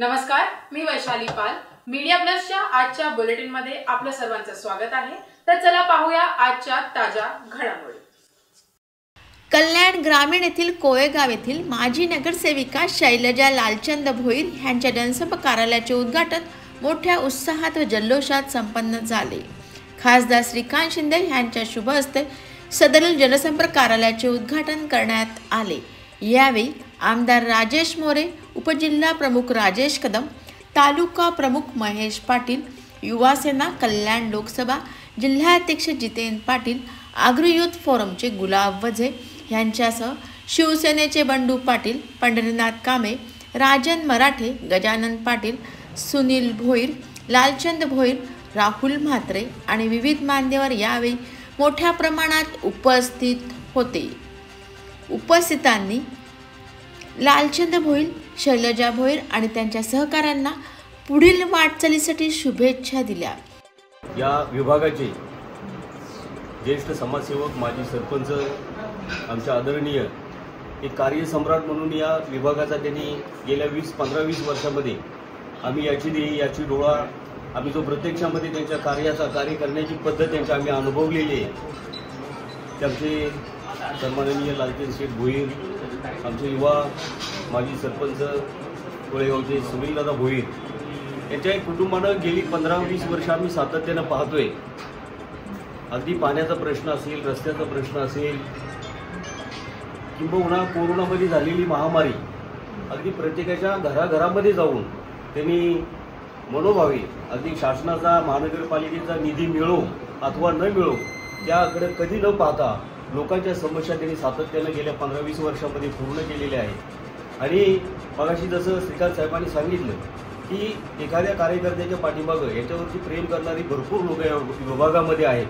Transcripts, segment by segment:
नमस्कार, मी वैशाली पाल. मीडिया प्लसच्या आजच्या बुलेटिन मध्ये आपलं सर्वांचं स्वागत आहे. तर चला पाहूया आजच्या ताज्या घडामोडी. कल्याण ग्रामीण येथील कोळेगाव येथील माजी नगरसेविका शैलजा लालचंद भोईर यांच्या जनसंपर्क कार्यालयाचे उद्घाटन मोठ्या उत्साहात व जल्लोषात संपन्न झाले. खासदार श्रीकांत शिंदे यांच्या शुभ हस्ते सदर जनसंपर्क कार्यालयाचे उद्घाटन करण्यात आले. यावेळी आमदार राजेश मोरे, उपजिल्हा प्रमुख राजेश कदम, तालुका प्रमुख महेश पाटील, युवासेना कल्याण लोकसभा जिल्हाध्यक्ष जितेंद्र पाटील, आग्री युथ फोरमचे गुलाब वझे यांच्यासह शिवसेनेचे बंडू पाटील, पंढरीनाथ कामे, राजन मराठे, गजानन पाटील, सुनील भोईर, लालचंद भोईर, राहुल म्हात्रे आणि विविध मान्यवर यावेळी मोठ्या प्रमाणात उपस्थित होते. उपस्थितांनी लालचंद भोईर, शैलजा भोईर आणि त्यांच्या सहकाऱ्यांना पुढील वाटचालीसाठी शुभेच्छा दिल्या. या विभागाचे ज्येष्ठ समाजसेवक, माजी सरपंच, आमच्या आदरणीय एक कार्यसम्राट म्हणून या विभागाचा त्यांनी गेल्या 15-20 वर्षामध्ये आम्ही याची ध्येय, याची डोळा, आम्ही जो प्रत्यक्षामध्ये त्यांच्या कार्य करण्याची पद्धत त्यांची आम्ही अनुभवलेली आहे. त्यांचे सन्माननीय लालचंद शेठ भोईर, आमचे युवा माजी सरपंच कोळेगावचे सुनीलदादा भोईर यांच्या कुटुंबानं गेली 15-20 वर्ष आम्ही सातत्यानं पाहतोय. अगदी पाण्याचा प्रश्न असेल, रस्त्याचा प्रश्न असेल, किंबहुना कोरोनामध्ये झालेली महामारी, अगदी प्रत्येकाच्या घराघरामध्ये जाऊन त्यांनी मनोभावे अगदी शासनाचा, महानगरपालिकेचा निधी मिळो अथवा न मिळो त्याकडे कधी न पाहता लोकांच्या समस्या त्यांनी सातत्यानं गेल्या 15-20 वर्षामध्ये पूर्ण केलेल्या आहेत. आणि मगाशी जसं श्रीकांत साहेबांनी सांगितलं की एखाद्या कार्यकर्त्याच्या पाठीमागं याच्यावरती प्रेम करणारी भरपूर लोक या विभागामध्ये आहेत.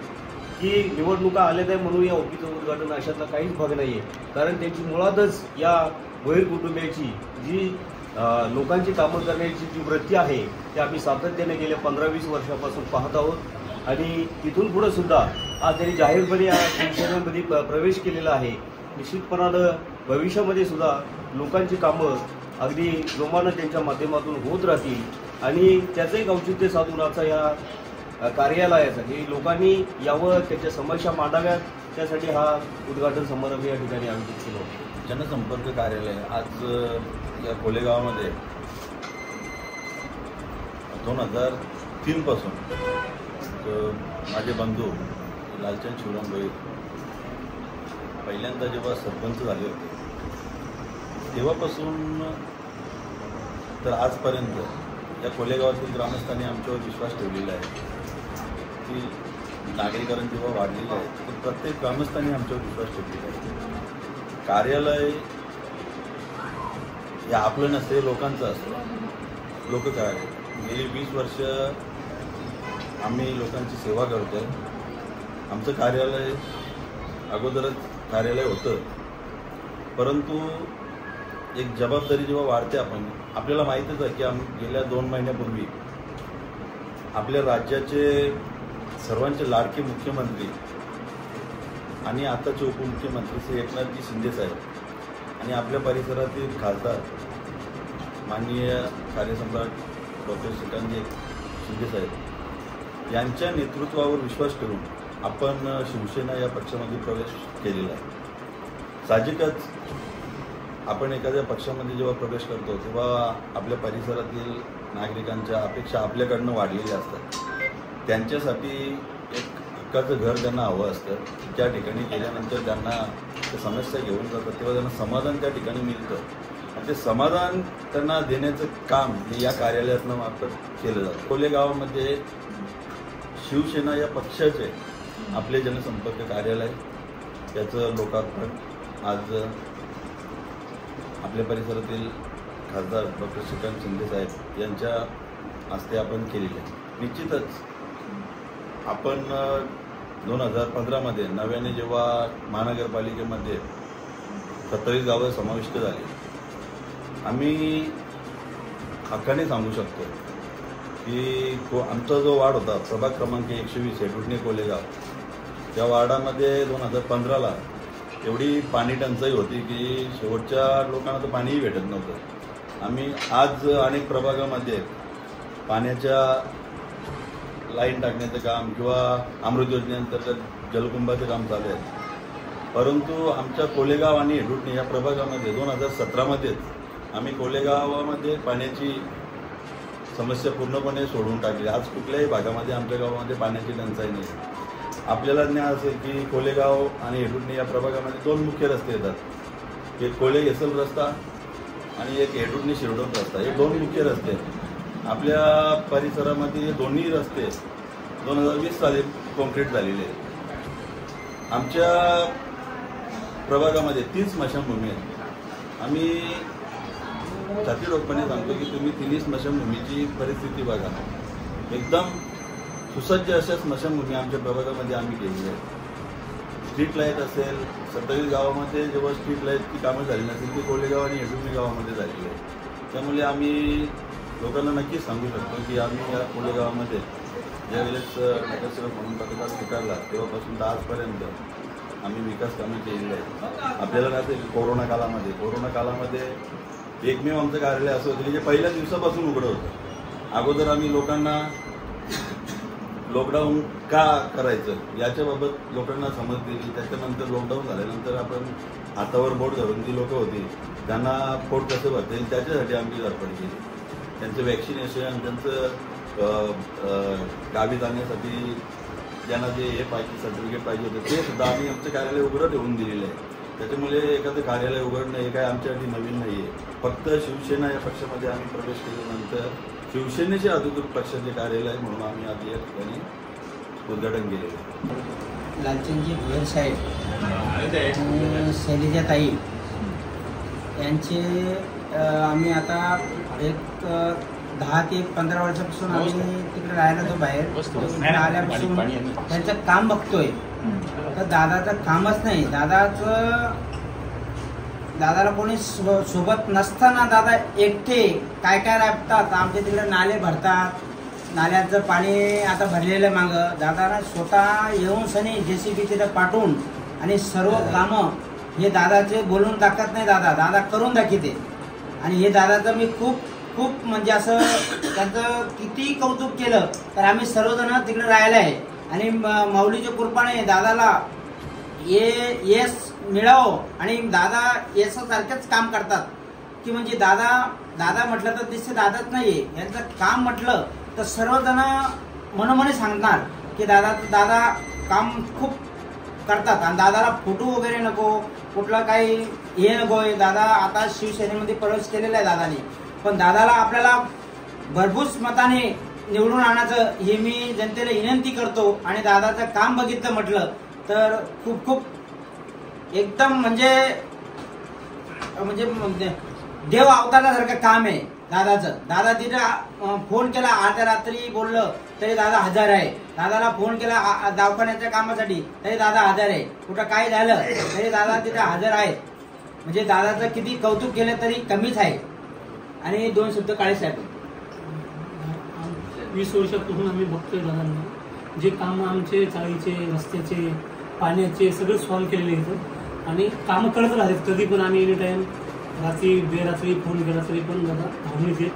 की निवडणुका आल्या आहे म्हणून या ऑफिसचं उद्घाटन अशातला काहीच भाग नाही आहे. कारण त्यांची मुळातच या भोईर कुटुंबियाची जी लोकांची कामं करण्याची जी वृत्ती आहे ती आम्ही सातत्याने गेल्या 15-20 वर्षापासून पाहत आहोत. आणि तिथून पुढे सुद्धा आज त्यांनी जाहीरपणे या शिवसेनेमध्ये प्रवेश केलेला आहे. निश्चितपणानं भविष्यामध्ये सुद्धा लोकांची कामं अगदी जोमानं त्यांच्या माध्यमातून होत राहतील. आणि त्याचं एक औचित्य साधून आजचा या कार्यालयासाठी लोकांनी यावं, त्याच्या समस्या मांडाव्यात, त्यासाठी हा उद्घाटन समारंभ या ठिकाणी आयोजित केला. जनसंपर्क कार्यालय आज या कोळेगावामध्ये 2003 पासून माझे बंधू लालचंद शिवराम भोईर पहिल्यांदा जेव्हा सरपंच झाले होते तेव्हापासून तर आजपर्यंत या कोळेगावातील ग्रामस्थांनी आमच्यावर विश्वास ठेवलेला आहे की नागरिकरण जेव्हा वाढलेलं आहे तर प्रत्येक ग्रामस्थांनी आमच्यावर विश्वास ठेवलेला आहे. कार्यालय हे आपलं नसते, लोकांचं असतं. लोककार्य गेली 20 वर्ष आम्ही लोकांची सेवा करतोय. आमचं कार्यालय अगोदरच कार्यालय होतं, परंतु एक जबाबदारी जेव्हा वाढते आपल्याला माहीतच आहे की गेल्या 2 महिन्यापूर्वी आपल्या राज्याचे सर्वांचे लाडके मुख्यमंत्री आणि आताचे उपमुख्यमंत्री श्री एकनाथजी शिंदे साहेब आणि आपल्या परिसरातील खासदार माननीय कार्यसम्राट डॉक्टर श्रीकांतजी शिंदे साहेब यांच्या नेतृत्वावर विश्वास ठेवून आपण शिवसेना या पक्षामध्ये प्रवेश केलेला आहे. साहजिकच आपण एखाद्या पक्षामध्ये जेव्हा प्रवेश करतो तेव्हा आपल्या परिसरातील नागरिकांच्या अपेक्षा आपल्याकडनं वाढलेल्या असतात. त्यांच्यासाठी एक हक्काचं घर त्यांना हवं असतं. त्या ठिकाणी गेल्यानंतर त्यांना त्या समस्या घेऊन जातात तेव्हा त्यांना समाधान त्या ठिकाणी मिळतं. आणि ते समाधान त्यांना देण्याचं काम हे या कार्यालयातनं मार्फत केलं जातं. कोळेगावामध्ये शिवसेना या पक्षाचे आपले जनसंपर्क कार्यालय त्याचं लोकार्पण आज आपल्या परिसरातील खासदार डॉक्टर श्रीकांत शिंदे साहेब यांच्या हस्ते आपण केलेले आहे. निश्चितच आपण 2015मध्ये नव्याने जेव्हा महानगरपालिकेमध्ये 27 गावं समाविष्ट झाली, आम्ही हक्काने सांगू शकतो की आमचा जो वार्ड होता प्रभाग क्रमांक 120 हेटुटणे कोळेगाव, त्या वार्डामध्ये 2015ला एवढी पाणी टंचाई होती की शेवटच्या लोकांना तर पाणीही भेटत नव्हतं. आम्ही आज अनेक प्रभागामध्ये पाण्याच्या लाईन टाकण्याचं काम किंवा अमृत योजनेअंतर्गत जलकुंभाचं काम चालू आहे. परंतु आमच्या कोलेगाव आणि हेडुटणे या प्रभागामध्ये 2017मध्येच आम्ही कोलेगावामध्ये पाण्याची समस्या पूर्णपणे सोडून टाकली. आज कुठल्याही भागामध्ये आमच्या गावामध्ये पाण्याची टंचाई नाही. आपल्याला ज्ञान असेल की कोलेगाव आणि हेडुटणे या प्रभागामध्ये 2 मुख्य रस्ते येतात. एक कोले घेसल रस्ता आणि एक हेडुटणे शिरडोन रस्ता. हे 2 मुख्य रस्ते आहेत. आपल्या परिसरामध्ये हे दोन्ही रस्ते 2020 साली कॉन्क्रीट झालेले आहेत. आमच्या प्रभागामध्ये 3 स्मशानभूमी आहेत. आम्ही छातीडोकपणे सांगतो की तुम्ही 3 स्मशानभूमीची परिस्थिती बघा. एकदम सुसज्ज अशा स्मशानभूमी आमच्या प्रभागामध्ये आम्ही केलेली आहे. स्ट्रीट लाईट असेल, 27 गावामध्ये जेव्हा स्ट्रीट लाईटची कामं झाली नसेल ती कोलेगाव आणि हेडुटणे गावामध्ये झालेली आहे. त्यामुळे आम्ही लोकांना नक्कीच सांगू शकतो की आम्ही या कोलेगावामध्ये ज्यावेळेस नगरसेवक म्हणून पत्रकार स्वीकारला तेव्हापासून तर आजपर्यंत आम्ही विकास कामे केलेली आहेत. आपल्याला राहते कोरोना कालामध्ये एकमेव आमचं कार्यालय असं होतं की जे पहिल्या दिवसापासून उघडं होतं. अगोदर आम्ही लोकांना लॉकडाऊन का करायचं याच्याबाबत लोकांना समज दिली. त्याच्यानंतर लॉकडाऊन झाल्यानंतर आपण हातावर बोट धरून जी लोकं होती त्यांना पोट कसं भरता येईल त्याच्यासाठी आमची धडपड केली. त्यांचं वॅक्सिनेशन, त्यांचं गावी जाण्यासाठी ज्यांना जे हे पाहिजे सर्टिफिकेट पाहिजे होतं ते सुद्धा आम्ही आमचं कार्यालय उघडं ठेवून दिलेलं आहे. त्याच्यामुळे एखादं कार्यालय उघडणं हे काय आमच्यासाठी नवीन नाही आहे. फक्त शिवसेना या पक्षामध्ये आम्ही प्रवेश केल्यानंतर शिवसेनेचे अधिकृत पक्षाचे कार्यालय म्हणून आम्ही आज या ठिकाणी उद्घाटन केलेलं आहे. लालचंदजी भोयर साहेब, शैलजाताई यांचे आम्ही आता एक 10 ते 15 वर्षापासून आम्ही तिकडे राहायला तो बाहेर आल्यापासून त्यांचं काम बघतोय. तर दादाचं कामच नाही. दादाला कोणी सोबत नसताना दादा एकटे काय राबतात. आमच्या तिकडे नाले भरतात, नाल्याचं पाणी आता भरलेलं मागं दादाला स्वतः येऊन सनी JCB तिथं पाठवून आणि सर्व कामं हे दादाचे बोलून दाखवत नाही. दादा करून दाखवते. आणि हे दादाचं मी खूप म्हणजे असं त्यांचं किती कौतुक केलं तर आम्ही सर्वजण तिकडे राहायला आहे. आणि माऊलीच्या कृपाने दादाला यश मिळावं आणि दादा यशासारखंच काम करतात की म्हणजे दादा म्हटलं तर दिसते दादाच नाहीये. यांचं काम म्हटलं तर सर्वजण मनोमने सांगणार की दादा काम खूप करतात. आणि दादाला फोटो वगैरे नको, कुठलं काही हे नको. दादा आता शिवसेनेमध्ये प्रवेश केलेला आहे दादाने. पण दादाला आपल्याला भरघोस मताने निवडून आणायचं हे मी जनतेला विनंती करतो. आणि दादाचं काम बघितलं म्हटलं तर खूप एकदम म्हणजे देव अवतारासारखं काम आहे दादाचं. दादा तिथं फोन केला अर्ध्या रात्री बोललं तरी दादा हजर आहे. दादाला फोन केला दवाखान्याच्या कामासाठी तरी दादा हजर आहे. कुठं काय झालं तरी दादा तिथं हजर आहे. म्हणजे दादाचं किती कौतुक केलं तरी कमीच आहे. आणि 2 शब्द काळे साहेब, 20 वर्षापासून आम्ही बघतोय दादांना. जे काम आमचे चाळीचे, रस्त्याचे, पाण्याचे सगळे सॉल्व्ह केलेले आहेत आणि कामं करत राहतात. कधी पण आम्ही एनी टाइम रात्री बेरात्री फोन केला तरी पण दादा धावून येते.